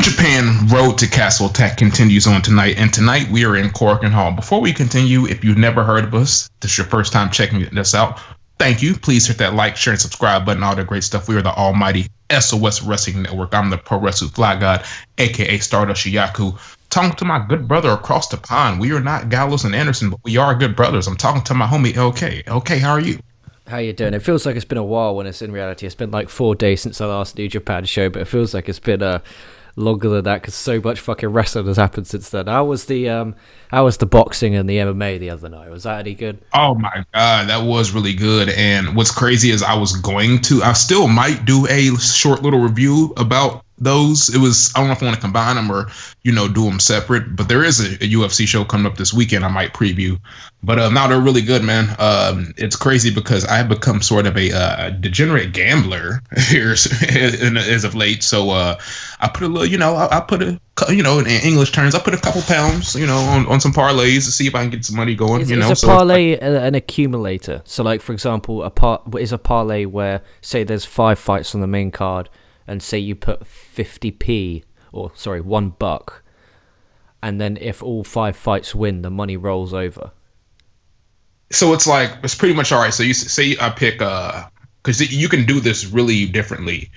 Japan Road to Castle Attack continues on tonight, and tonight we are in Corkin Hall. Before we continue, if you've never heard of us, this is your first time checking this out, thank you. Please hit that like, share, and subscribe button, all the great stuff. We are the almighty SOS Wrestling Network. I'm the Pro Wrestling Fly God, aka Stardust Shiyaku. Talking to my good brother across the pond. We are not Gallows and Anderson, but we are good brothers. I'm talking to my homie LK. LK, how are you? How you doing? It feels like it's been a while when it's in reality. It's been like 4 days since the last New Japan show, but it feels like it's been longer than that because so much fucking wrestling has happened since then. How was the boxing and the MMA the other night? Was that any good? Oh my god, that was really good. And what's crazy is I still might do a short little review about those. I don't know if I want to combine them or do them separate, but there is a UFC show coming up this weekend I might preview. But now they're really good, man. It's crazy because I have become sort of a degenerate gambler here as of late. So I put a little, in English terms, I put a couple pounds, on some parlays to see if I can get some money going. Is a parlay an accumulator? So, like for example, is a parlay where say there's 5 fights on the main card, and say you put 50p, or sorry, $1, and then if all 5 fights win, the money rolls over. So it's pretty much all right. So you say I pick, because you can do this really differently.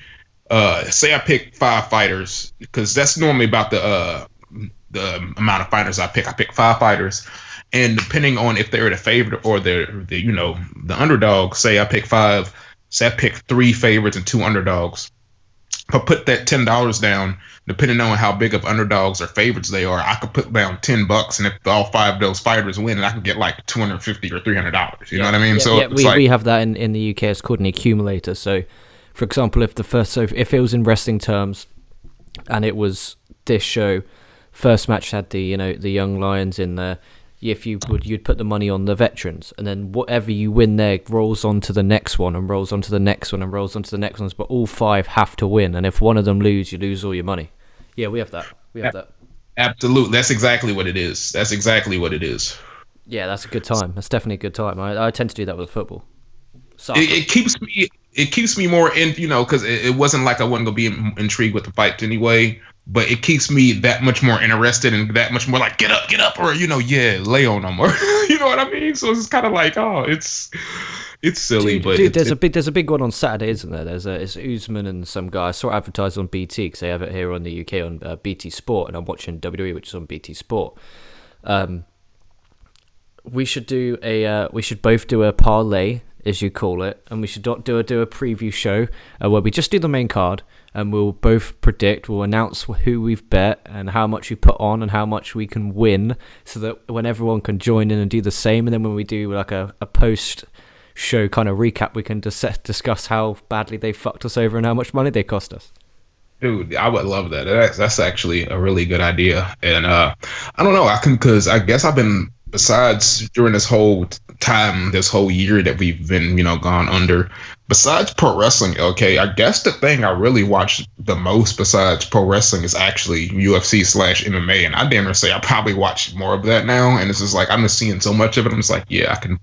Say I pick 5 fighters, because that's normally about the amount of fighters I pick. I pick 5 fighters, and depending on if they're the favorite or the underdog. Say I pick 5. Say I pick 3 favorites and 2 underdogs. If I put that $10 down, depending on how big of underdogs or favorites they are, I could put down $10, and if all 5 of those fighters win, I can get like $250 or $300. You know what I mean? We have that in the UK. It's called an accumulator. So, for example, if it was in wrestling terms, and it was this show, first match had the young lions in there. You'd put the money on the veterans, and then whatever you win there rolls on to the next one, and rolls on to the next one, and rolls on to the next ones. But all 5 have to win, and if one of them lose, you lose all your money. Yeah, we have that. Absolutely, that's exactly what it is. Yeah, that's a good time. That's definitely a good time. I tend to do that with football. It keeps me more in, because it wasn't like I wasn't gonna be intrigued with the fight anyway. But it keeps me that much more interested and that much more like get up, or lay on them, or you know what I mean. So it's kind of like it's silly, dude, there's a big one on Saturday, isn't there? It's Usman and some guy. I saw it advertised on BT because they have it here on the UK on BT Sport, and I'm watching WWE, which is on BT Sport. We should both do a parlay, as you call it, and we should do a preview show where we just do the main card, and we'll both predict, we'll announce who we've bet and how much we put on and how much we can win, so that when everyone can join in and do the same, and then when we do like a post show kind of recap, we can discuss how badly they fucked us over and how much money they cost us. Dude, I would love that. That's actually a really good idea. And I don't know, because I guess I've been, besides during this whole time, this whole year that we've been, gone under, besides pro wrestling, LK, I guess the thing I really watch the most besides pro wrestling is actually UFC/MMA. And I damn near say I probably watch more of that now. And it's just like, I'm just seeing so much of it. I'm just like, yeah, I can,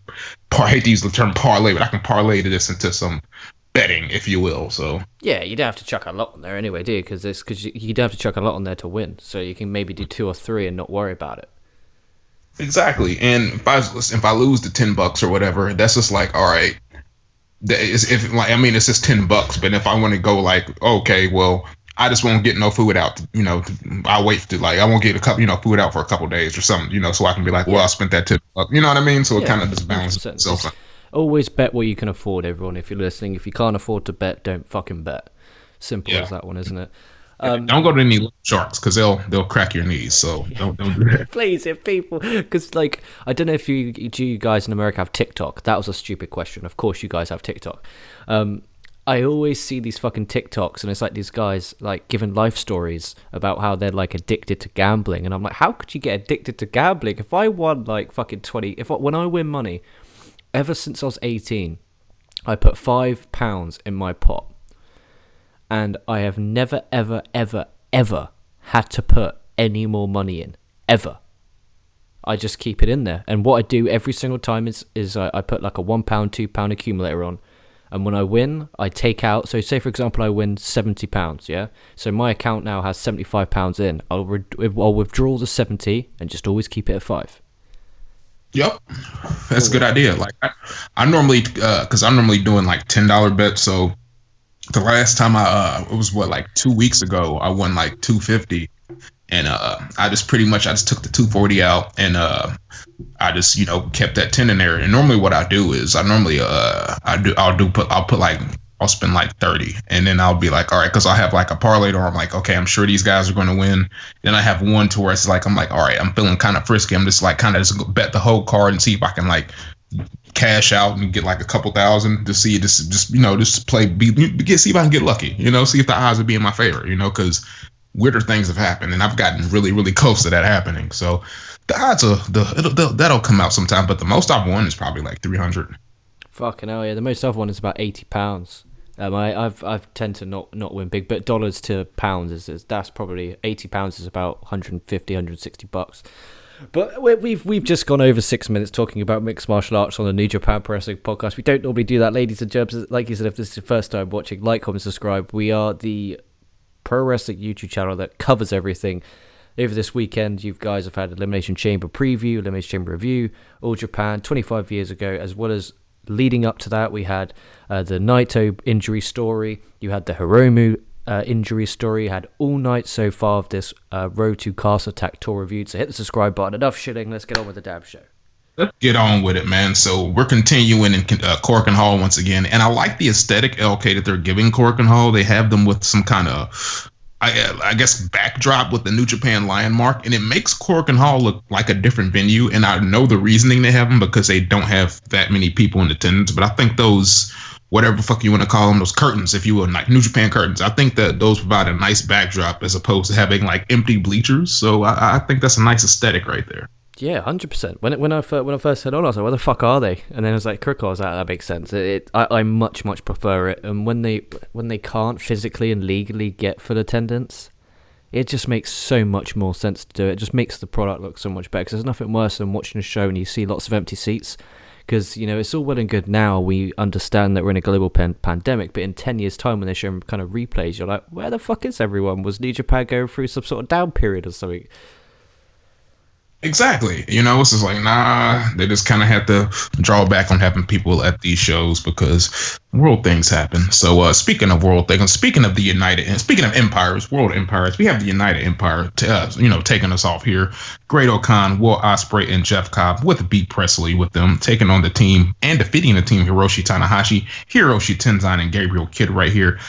I hate to use the term parlay, but I can parlay this into some betting, if you will. So yeah, you don't have to chuck a lot on there anyway, do you? Because you don't have to chuck a lot on there to win. So you can maybe do 2 or 3 and not worry about it. Exactly. And if I lose the $10 or whatever, that's just like, all right. It's just $10, but if I want to go like, okay, well, I just won't get no food out. I'll wait to I won't get a couple, food out for a couple days or something, so I can be like, well, I spent that $10. You know what I mean? So it kind of just balances itself out. Always bet what you can afford, everyone. If you're listening, if you can't afford to bet, don't fucking bet. Simple as that one, isn't it? Don't go to any sharks because they'll crack your knees. So don't do that. Please, if people, because I don't know if you guys in America have TikTok. That was a stupid question. Of course, you guys have TikTok. I always see these fucking TikToks, and it's like these guys giving life stories about how they're addicted to gambling, and I'm like, how could you get addicted to gambling? If I won fucking 20, when I win money, ever since I was 18, I put £5 in my pot. And I have never, ever, ever, ever had to put any more money in. Ever. I just keep it in there. And what I do every single time is I put a £1, £2 accumulator on. And when I win, I take out. So say for example, I win £70. Yeah. So my account now has £75 in. I'll withdraw the 70 and just always keep it at 5. Yep, that's a good idea. Like I normally, because I'm normally doing like $10 bets. So the last time it was what, like 2 weeks ago, I won like 250, and I just pretty much I just took the 240 out, and I just kept that 10 in there. And normally what I do is I'll spend like 30, and then I'll be like, all right, because I'll have like a parlay, or I'm like, okay, I'm sure these guys are going to win. Then I have one to where it's like, I'm like, all right, I'm feeling kind of frisky. I'm just like kind of just bet the whole card and see if I can like cash out and get like a couple thousand to see just play, see if I can get lucky, see if the odds would be in my favor, because weirder things have happened, and I've gotten really, really close to that happening. So the odds that'll come out sometime, but the most I've won is probably like 300. Fucking hell, yeah. The most I've won is about £80. I've tend to not win big, but dollars to pounds is that's probably £80 is about 150, 160 bucks. But we've just gone over 6 minutes talking about mixed martial arts on the New Japan Pro Wrestling podcast. We don't normally do that, ladies and gents. Like you said, if this is your first time watching, like, comment, subscribe. We are the pro wrestling YouTube channel that covers everything. Over this weekend, you guys have had Elimination Chamber preview, Elimination Chamber review, All Japan 25 years ago, as well as leading up to that, we had the Naito injury story. You had the Hiromu injury story. You had all night so far of this Road to Castle Attack tour reviewed. So hit the subscribe button. Enough shitting. Let's get on with the damn show. Let's get on with it, man. So we're continuing in Corkin Hall once again, and I like the aesthetic, LK, that they're giving Corkin Hall. They have them with some kind of, I guess, backdrop with the New Japan Lion mark, and it makes Corkin Hall look like a different venue. And I know the reasoning they have them because they don't have that many people in attendance, but I think those, whatever the fuck you want to call them, those curtains, if you will, like New Japan curtains, I think that those provide a nice backdrop as opposed to having like empty bleachers. So I think that's a nice aesthetic right there. Yeah, 100%. When I first heard on, I was like, where the fuck are they? And then I was like, Kirk, I was like, that makes sense. I much prefer it. And when they can't physically and legally get full attendance, it just makes so much more sense to do it. It just makes the product look so much better. Because there's nothing worse than watching a show and you see lots of empty seats. Because, it's all well and good now. We understand that we're in a global pandemic. But in 10 years' time, when they show kind of replays, you're like, where the fuck is everyone? Was New Japan going through some sort of down period or something? Exactly. It's just like, nah, they just kind of had to draw back on having people at these shows because world things happen. So speaking of world things, speaking of the United, and speaking of empires, world empires, we have the United Empire, taking us off here. Great O'Khan, Will Ospreay, and Jeff Cobb with B. Presley with them taking on the team and defeating the team Hiroshi Tanahashi, Hiroshi Tenzan, and Gabriel Kidd right here.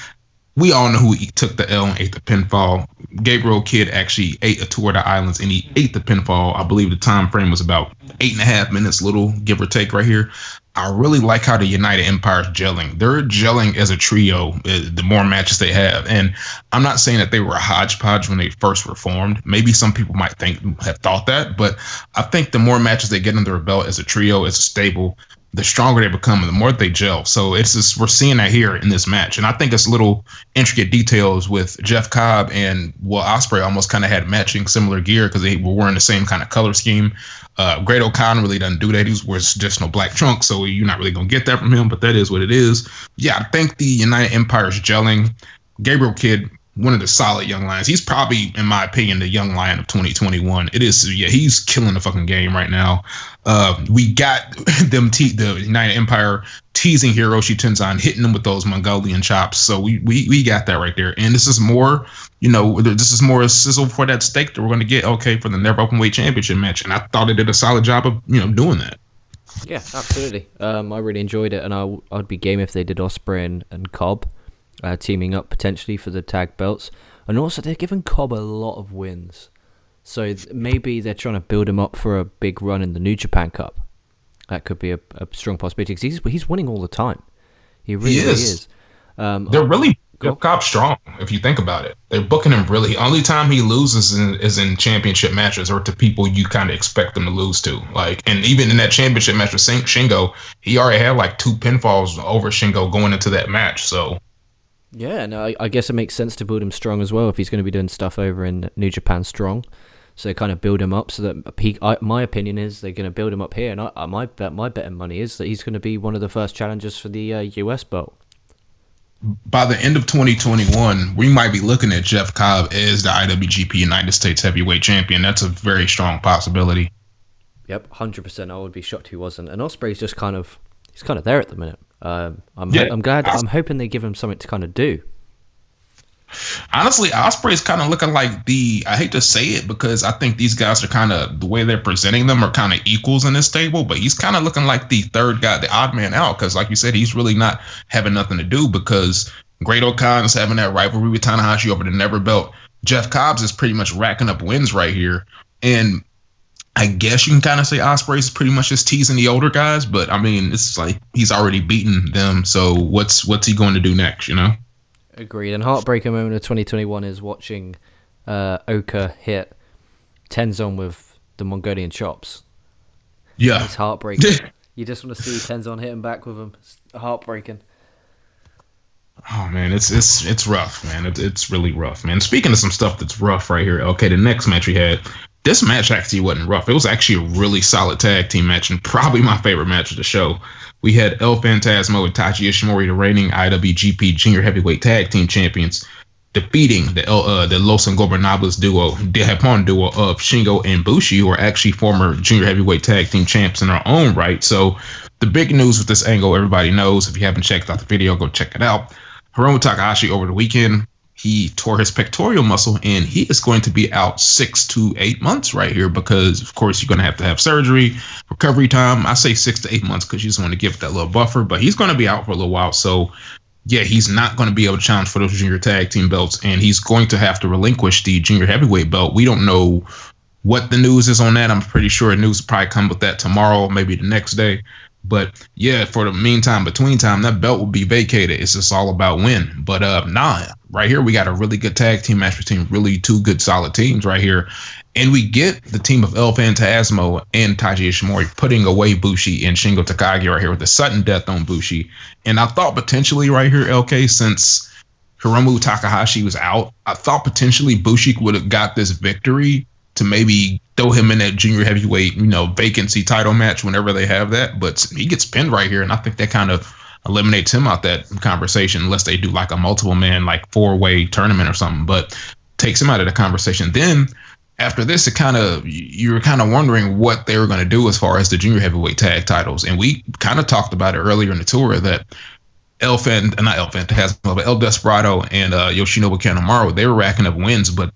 We all know who took the L and ate the pinfall. Gabriel Kidd actually ate a tour of the islands, and he ate the pinfall. I believe the time frame was about 8.5 minutes, little give or take right here. I really like how the United Empire is gelling. They're gelling as a trio, the more matches they have. And I'm not saying that they were a hodgepodge when they first were formed. Maybe some people might have thought that, but I think the more matches they get under their belt as a trio, as a stable, the stronger they become and the more they gel. So it's just, we're seeing that here in this match. And I think it's little intricate details with Jeff Cobb and Will Ospreay almost kind of had matching similar gear because they were wearing the same kind of color scheme. Great O'Khan really doesn't do that. He wears just no black trunks, so you're not really going to get that from him, but that is what it is. Yeah, I think the United Empire is gelling. Gabriel Kidd, one of the solid young lions. He's probably, in my opinion, the young lion of 2021. It is, yeah, he's killing the fucking game right now. We got them, the United Empire teasing Hiroshi Tenzan, hitting them with those Mongolian chops. So we got that right there. And this is more, this is more a sizzle for that steak that we're going to get, okay, for the Never Openweight Championship match. And I thought it did a solid job of, doing that. Yeah, absolutely. I really enjoyed it, and I'd be game if they did Ospreay and Cobb. Teaming up potentially for the tag belts, and also they're giving Cobb a lot of wins, so maybe they're trying to build him up for a big run in the New Japan Cup. That could be a strong possibility because he's winning all the time. He really is. They're really Cobb strong if you think about it. They're booking him really. Only time he loses is in championship matches or to people you kind of expect them to lose to. And even in that championship match with Shingo, he already had like 2 pinfalls over Shingo going into that match. So. Yeah, no, I guess it makes sense to build him strong as well if he's going to be doing stuff over in New Japan Strong. So they kind of build him up so that my opinion is they're going to build him up here, and my betting money is that he's going to be one of the first challengers for the US belt. By the end of 2021, we might be looking at Jeff Cobb as the IWGP United States Heavyweight Champion. That's a very strong possibility. Yep, 100%. I would be shocked if he wasn't. And Ospreay's just he's kind of there at the minute. I'm glad. I'm hoping they give him something to kind of do. Honestly, Ospreay's kind of looking like I hate to say it because I think these guys are kind of, the way they're presenting them are kind of equals in this stable, but he's kind of looking like the third guy, the odd man out, because like you said, he's really not having nothing to do because Great O'Con's having that rivalry with Tanahashi over the Never Belt. Jeff Cobbs is pretty much racking up wins right here. And I guess you can kind of say Ospreay's pretty much just teasing the older guys, but I mean, it's like he's already beaten them. So what's he going to do next, you know? Agreed. And heartbreaker moment of 2021 is watching Oka hit Tenzon with the Mongolian chops. Yeah. It's heartbreaking. You just want to see Tenzon hit him back with him. It's heartbreaking. Oh man, it's rough, man. It's really rough, man. Speaking of some stuff that's rough right here, okay, the next match we had, this match actually wasn't rough. It was actually a really solid tag team match and probably my favorite match of the show. We had El Phantasmo and Taiji Ishimori, the reigning IWGP Junior Heavyweight Tag Team Champions, defeating the Los Ingobernables duo, the Japón duo of Shingo and Bushi, who are actually former Junior Heavyweight Tag Team Champs in their own right. So the big news with this angle, everybody knows. If you haven't checked out the video, go check it out. Hiromu Takahashi over the weekend, he tore his pectoral muscle and he is going to be out 6 to 8 months right here because, of course, you're going to have surgery, recovery time. I say 6 to 8 months because you just want to give it that little buffer, but he's going to be out for a little while. So, yeah, he's not going to be able to challenge for those junior tag team belts, and he's going to have to relinquish the junior heavyweight belt. We don't know what the news is on that. I'm pretty sure news will probably come with that tomorrow, maybe the next day. But yeah, for the meantime, between time, that belt will be vacated. It's just all about win. But right here we got a really good tag team match between really two good solid teams right here. And we get the team of El Phantasmo and Taiji Ishimori putting away Bushi and Shingo Takagi right here with a sudden death on Bushi. And I thought potentially right here, LK, since Hiromu Takahashi was out, I thought potentially Bushi would have got this victory to maybe throw him in that junior heavyweight, vacancy title match whenever they have that. But he gets pinned right here, and I think that kind of eliminates him out that conversation unless they do like a multiple man, like 4-way tournament or something, but takes him out of the conversation. Then after this, you were kind of wondering what they were going to do as far as the junior heavyweight tag titles. And we kind of talked about it earlier in the tour that El Desperado and Yoshinobu Kanemaru, they were racking up wins, but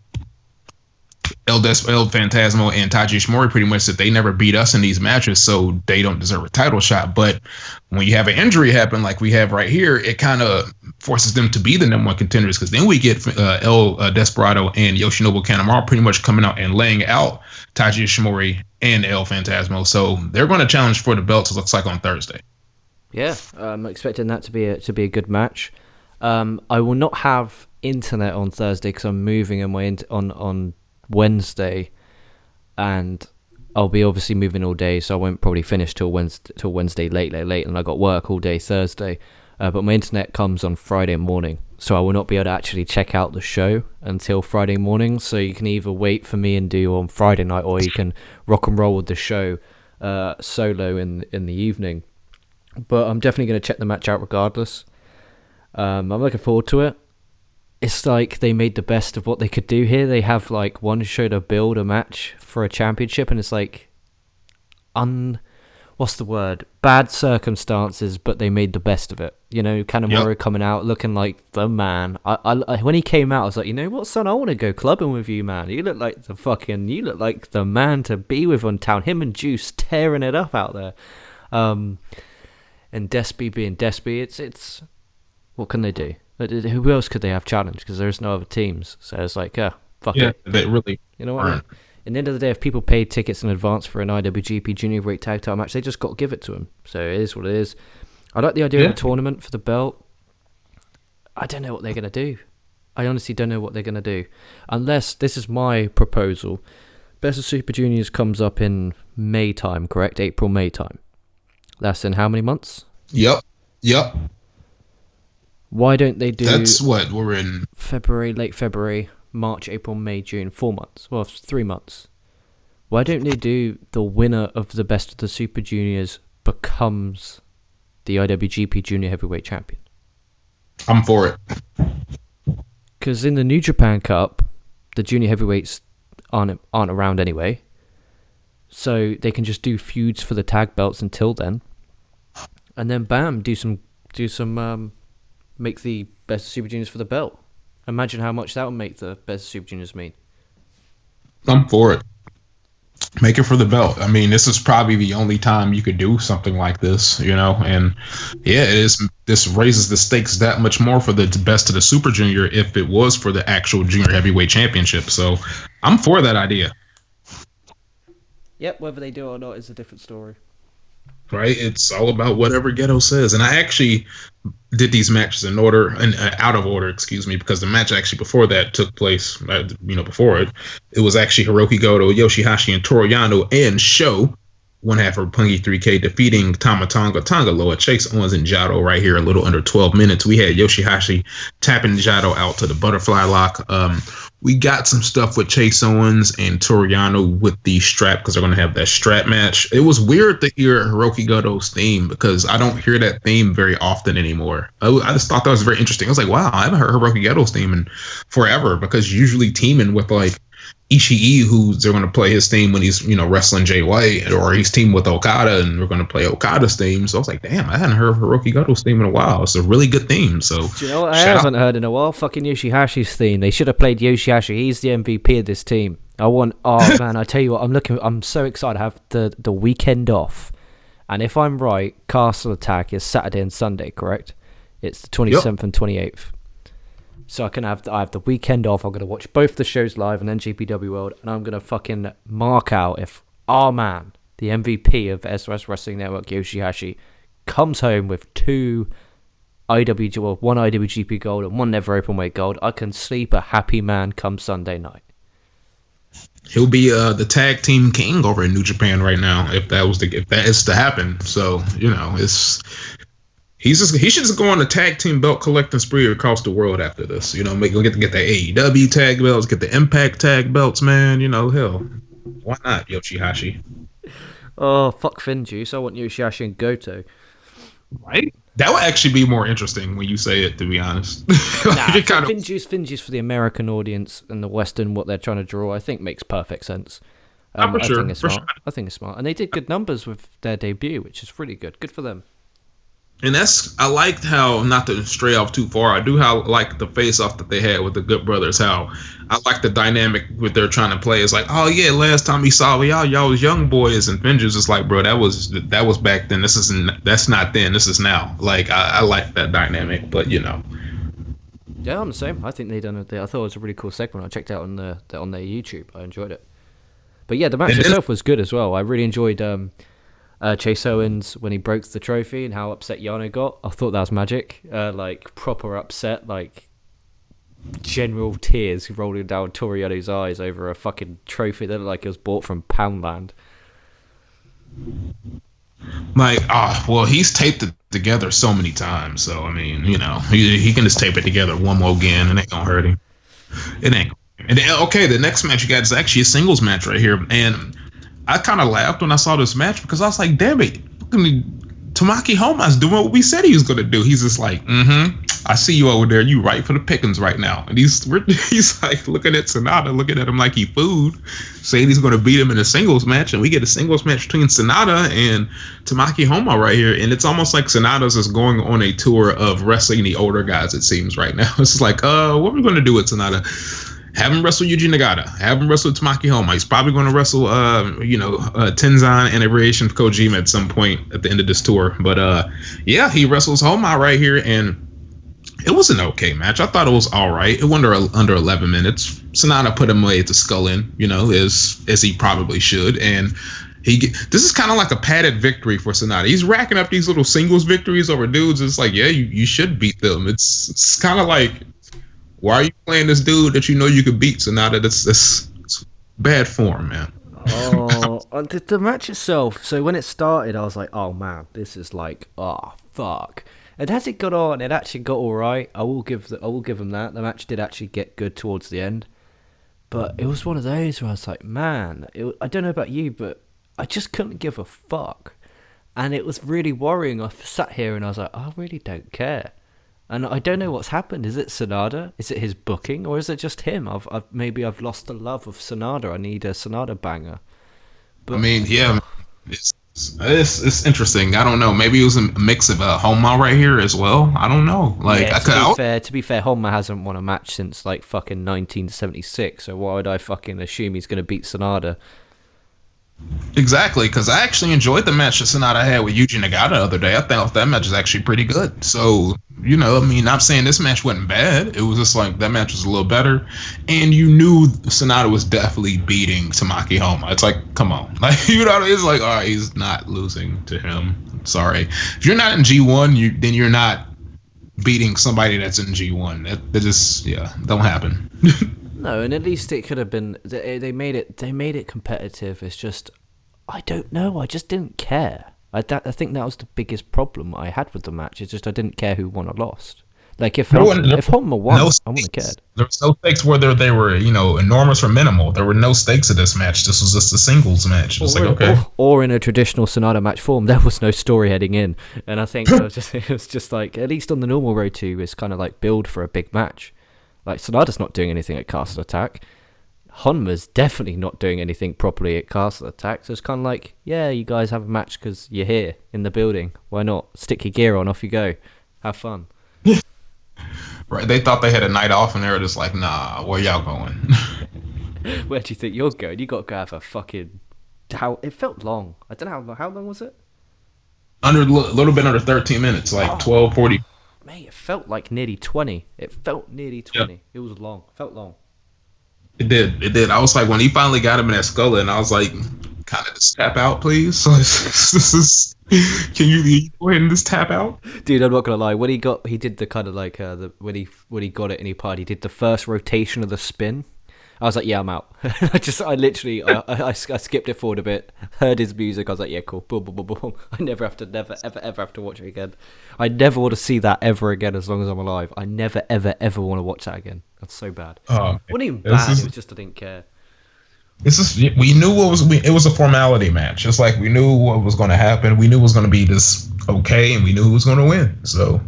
El Phantasmo and Taiji Ishimori pretty much said they never beat us in these matches, so they don't deserve a title shot. But when you have an injury happen like we have right here, it kind of forces them to be the number one contenders, because then we get El Desperado and Yoshinobu Kanemaru pretty much coming out and laying out Taiji Ishimori and El Phantasmo. So they're going to challenge for the belts, it looks like, on Thursday. Yeah, I'm expecting that to be a good match. I will not have internet on Thursday because I'm moving on Wednesday, and I'll be obviously moving all day, so I won't probably finish till Wednesday late, and I got work all day Thursday. But my internet comes on Friday morning, so I will not be able to actually check out the show until Friday morning. So you can either wait for me and do on Friday night, or you can rock and roll with the show solo in the evening. But I'm definitely going to check the match out regardless. I'm looking forward to it. It's like they made the best of what they could do here. They have like one show to build a match for a championship, and it's like what's the word? Bad circumstances, but they made the best of it. Kanemaru coming out looking like the man. I when he came out, I was like, you know what, son? I want to go clubbing with you, man. You look like the man to be with on town. Him and Juice tearing it up out there. And Despy being Despy, it's what can they do? Who else could they have challenged? Because there's no other teams. So it's like, fuck it. Yeah, they really. You know what I mean? At the end of the day, if people paid tickets in advance for an IWGP Junior Heavyweight Tag Title match, they just got to give it to them. So it is what it is. I like the idea of a tournament for the belt. I don't know what they're going to do. I honestly don't know what they're going to do. Unless, this is my proposal, Best of Super Juniors comes up in May time, correct? April, May time. That's in how many months? Yep. Why don't they do... That's what we're in... February, late February. March, April, May, June, 4 months. Well, 3 months. Why don't they do the winner of the Best of the Super Juniors becomes the IWGP Junior Heavyweight Champion? I'm for it. Because in the New Japan Cup, the Junior Heavyweights aren't around anyway. So they can just do feuds for the tag belts until then. And then bam, make the Best of Super Juniors for the belt. Imagine how much that would make the Best of Super Juniors mean. I'm for it. Make it for the belt. I mean, this is probably the only time you could do something like this, and yeah, it is. This raises the stakes that much more for the Best of the Super Junior if it was for the actual Junior Heavyweight Championship. So I'm for that idea. Yep, whether they do it or not is a different story. Right? It's all about whatever Ghetto says. And I actually did these matches in order and out of order, because the match actually before that took place, before it was actually Hiroki Goto, Yoshihashi, and Toru Yano and Sho, one half of Pungi 3K, defeating Tama Tonga, Loa, Chase Owens, and Jado right here, a little under 12 minutes. We had Yoshihashi tapping Jado out to the butterfly lock. We got some stuff with Chase Owens and Toru Yano with the strap because they're going to have that strap match. It was weird to hear Hiroki Goto's theme because I don't hear that theme very often anymore. I just thought that was very interesting. I was like, wow, I haven't heard Hiroki Goto's theme in forever because usually teaming with like Ishii, who they're going to play his theme when he's wrestling Jay White, or he's teaming with Okada and we're going to play Okada's theme. So I was like, damn, I hadn't heard Hiroki Goto's theme in a while. It's a really good theme. So do you know what I haven't heard in a while? Fucking Yoshihashi's theme. They should have played Yoshihashi. He's the MVP of this team. Man, I tell you what, I'm so excited to have the weekend off. And if I'm right, Castle Attack is Saturday and Sunday, correct? It's the 27th and 28th. So I have the weekend off. I'm going to watch both the shows live on NJPW World, and I'm going to fucking mark out if our man, the MVP of SOS Wrestling Network, Yoshihashi, comes home with one IWGP Gold and one Never Openweight Gold. I can sleep a happy man come Sunday night. He'll be the tag team king over in New Japan right now if that is to happen. So it's. He should just go on a tag team belt collecting spree across the world after this. Get the AEW tag belts, get the Impact tag belts, man. Hell, why not Yoshihashi? Oh, fuck Finjuice. I want Yoshihashi and Goto. Right? That would actually be more interesting when you say it, to be honest. Finjuice for the American audience and the Western, what they're trying to draw, I think makes perfect sense. I think it's smart. I think it's smart. And they did good numbers with their debut, which is really good. Good for them. And I liked how, not to stray off too far, I do like the face-off that they had with the Good Brothers, how I like the dynamic what they're trying to play. It's like, oh yeah, last time we saw y'all was young boys, and Vengeance is like, bro, that was back then. That's not then. This is now. Like, I like that dynamic, but Yeah, I'm the same. I think I thought it was a really cool segment. I checked out on their YouTube. I enjoyed it. But yeah, the match itself was good as well. I really enjoyed Chase Owens when he broke the trophy and how upset Yano got. I thought that was magic. Like proper upset, like general tears rolling down Toru Yano's eyes over a fucking trophy that looked like it was bought from Poundland. Like, he's taped it together so many times. So I mean, he can just tape it together one more again, and it ain't gonna hurt him. It ain't. And okay, the next match you got is actually a singles match right here, and I kind of laughed when I saw this match because I was like, damn it, Tamaki Homa's doing what we said he was going to do. He's just like, I see you over there. You right for the pickings right now. And he's like looking at Sonata, looking at him like he food, saying he's going to beat him in a singles match. And we get a singles match between Sonata and Tamaki Homa right here. And it's almost like Sonata's is going on a tour of wrestling the older guys, it seems right now. It's like, what are we going to do with Sonata? Have him wrestle Yuji Nagata. Have him wrestle Tamaki Homa. He's probably going to wrestle, Tenzan and a variation of Kojima at some point at the end of this tour. But yeah, he wrestles Homa right here, and it was an okay match. I thought it was all right. It went under 11 minutes. Sonata put him away at the skull in, as he probably should, and this is kind of like a padded victory for Sonata. He's racking up these little singles victories over dudes. It's like, yeah, you should beat them. It's kind of like, why are you playing this dude that you could beat? Sonata, that's bad form, man. The match itself. So when it started, I was like, oh man, this is like, oh fuck. And as it got on, it actually got all right. I will give them that. The match did actually get good towards the end. But it was one of those where I was like, man, I don't know about you, but I just couldn't give a fuck. And it was really worrying. I sat here and I was like, I really don't care. And I don't know what's happened. Is it Sonada? Is it his booking? Or is it just him? Maybe I've lost the love of Sonada. I need a Sonada banger. I But mean, yeah, it's interesting. I don't know. Maybe it was a mix of Homa right here as well. I don't know. Like, yeah, to be fair, Honma hasn't won a match since like fucking 1976. So why would I fucking assume he's gonna beat Sonada? exactly, because I actually enjoyed the match that Sonata had with Yuji Nagata the other day. I thought that match was actually pretty good. So, I mean, I'm saying this match wasn't bad. It was just like that match was a little better. And you knew Sonata was definitely beating Tamaki Homa. It's like, come on. Like, it's like, all right, he's not losing to him. Sorry. If you're not in G1, then you're not beating somebody that's in G1. That just, yeah, don't happen. No, and at least it could have been. They made it competitive. It's just, I don't know. I just didn't care. I think that was the biggest problem I had with the match. It's just I didn't care who won or lost. Like if Honma won, I wouldn't have cared. There was no stakes whether they were enormous or minimal. There were no stakes in this match. This was just a singles match. It was like okay. Or in a traditional Sonata match form, there was no story heading in, and I think it was just like at least on the normal Road 2, it's kind of like build for a big match. Like, Sonata's not doing anything at Castle Attack. Honma's definitely not doing anything properly at Castle Attack. So it's kind of like, yeah, you guys have a match because you're here in the building. Why not? Stick your gear on, off you go. Have fun. Right. They thought they had a night off and they were just like, nah, where y'all going? Where do you think you're going? You got to go have a fucking... It felt long. I don't know how long was it? A little bit under 13 minutes, like 12:40. Mate, it felt like nearly 20. It felt nearly 20. Yep. It was long. It felt long. It did. I was like, when he finally got him in that skull, and I was like, kind of just tap out, please. So can you go ahead and just tap out? Dude, I'm not gonna lie. When he did the kind of like when he got it and he did the first rotation of the spin. I was like, yeah, I'm out. I literally skipped it forward a bit, heard his music. I was like, yeah, cool. Boom, boom, boom, boom. I never ever have to watch it again. I never want to see that ever again as long as I'm alive. I never, ever, ever want to watch that again. That's so bad. It wasn't even bad. It was just I didn't care. We knew it was a formality match. It's like we knew what was going to happen. We knew it was going to be this okay, and we knew who was going to win. So.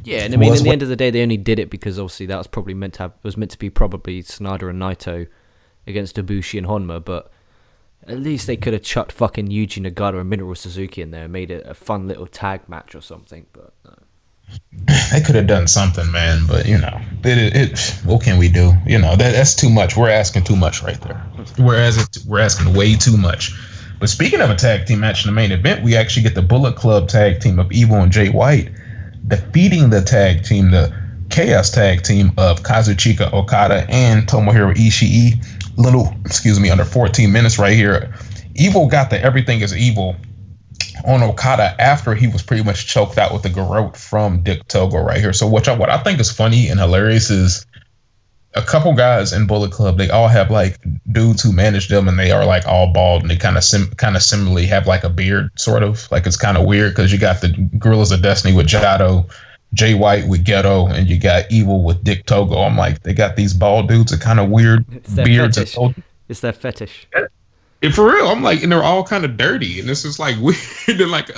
Yeah, and I mean, in the end of the day, they only did it because obviously that was probably meant to be probably Sanada and Naito against Ibushi and Honma, but at least they could have chucked fucking Yuji Nagata and Minoru Suzuki in there and made it a fun little tag match or something. But they could have done something, man. But what can we do? That's too much. We're asking too much right there. We're asking way too much. But speaking of a tag team match in the main event, we actually get the Bullet Club tag team of Evil and Jay White defeating the Chaos tag team of Kazuchika Okada and Tomohiro Ishii. Under 14 minutes right here. Evil got the Everything is Evil on Okada after he was pretty much choked out with the garrote from Dick Togo right here. So what I think is funny and hilarious is a couple guys in Bullet Club, they all have like dudes who manage them, and they are like all bald, and they kind of similarly have like a beard, sort of like it's kind of weird because you got the Gorillas of Destiny with Jado, Jay White with Ghetto, and you got Evil with Dick Togo. I'm like, they got these bald dudes with kind of weird beards. It's their fetish. And for real, I'm like, and they're all kind of dirty, and this is like weird. And like,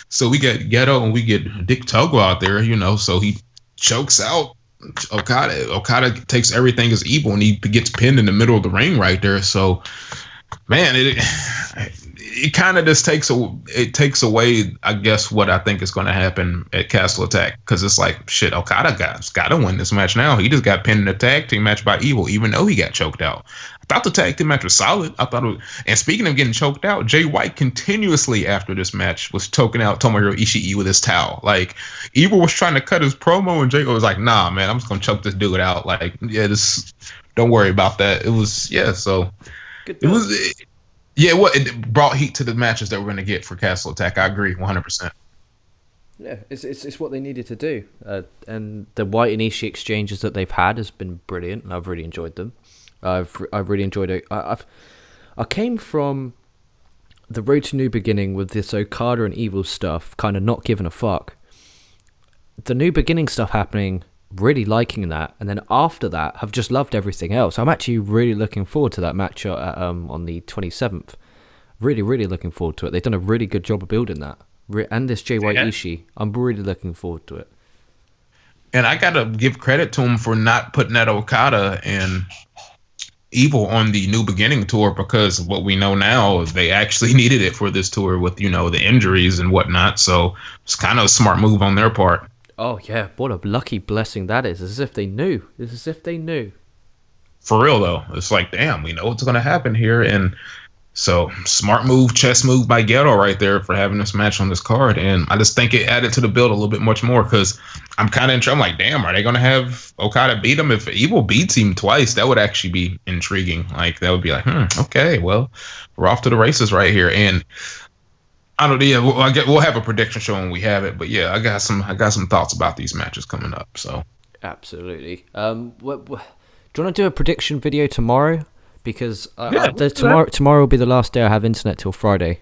so we get Ghetto and we get Dick Togo out there, so he chokes out Okada takes Everything as Evil, and he gets pinned in the middle of the ring right there. So, man, it kind of just takes away, I guess, what I think is going to happen at Castle Attack, because it's like, shit, Okada got to win this match now. He just got pinned in a tag team match by Evil, even though he got choked out. I thought the tag team match was solid. And speaking of getting choked out, Jay White continuously after this match was choking out Tomohiro Ishii with his towel. Like, Evil was trying to cut his promo, and Jay was like, nah, man, I'm just going to choke this dude out. Like, yeah, don't worry about that. It was, yeah, so it brought heat to the matches that we're going to get for Castle Attack. I agree 100%. Yeah, it's what they needed to do. And the White and Ishii exchanges that they've had has been brilliant, and I've really enjoyed them. I've really enjoyed it. I came from the Road to New Beginning with this Okada and Evil stuff, kind of not giving a fuck. The New Beginning stuff happening, really liking that, and then after that, have just loved everything else. I'm actually really looking forward to that match on the 27th. Really, really looking forward to it. They've done a really good job of building that. And this JY Yeah. Ishii, I'm really looking forward to it. And I gotta give credit to him for not putting that Okada and Evil on the New Beginning tour, because what we know now is they actually needed it for this tour with, the injuries and whatnot. So it's kind of a smart move on their part. Oh yeah, what a lucky blessing that is. As if they knew. It's as if they knew. For real though, it's like, damn, we know what's gonna happen here, and so smart move, chess move by Ghetto right there for having this match on this card. And I just think it added to the build a little bit much more, because I'm kind of I'm like, damn, are they going to have Okada beat him? If Evil beats him twice, that would actually be intriguing. Like, that would be like, okay, well, we're off to the races right here. And I don't know, yeah, we'll have a prediction show when we have it. But yeah, I got some thoughts about these matches coming up. So Absolutely. Do you want to do a prediction video tomorrow? Because tomorrow will be the last day I have internet till Friday.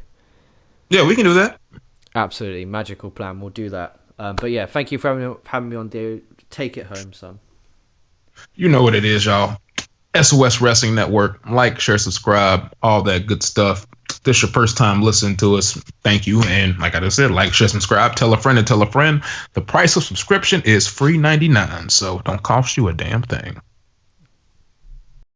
Yeah, we can do that. Absolutely. Magical plan. We'll do that. But yeah, thank you for having me on, dear. Take it home, son. You know what it is, y'all. SOS Wrestling Network. Like, share, subscribe, all that good stuff. If this is your first time listening to us, thank you. And like I just said, like, share, subscribe, tell a friend and tell a friend. The price of subscription is $3.99, so don't cost you a damn thing.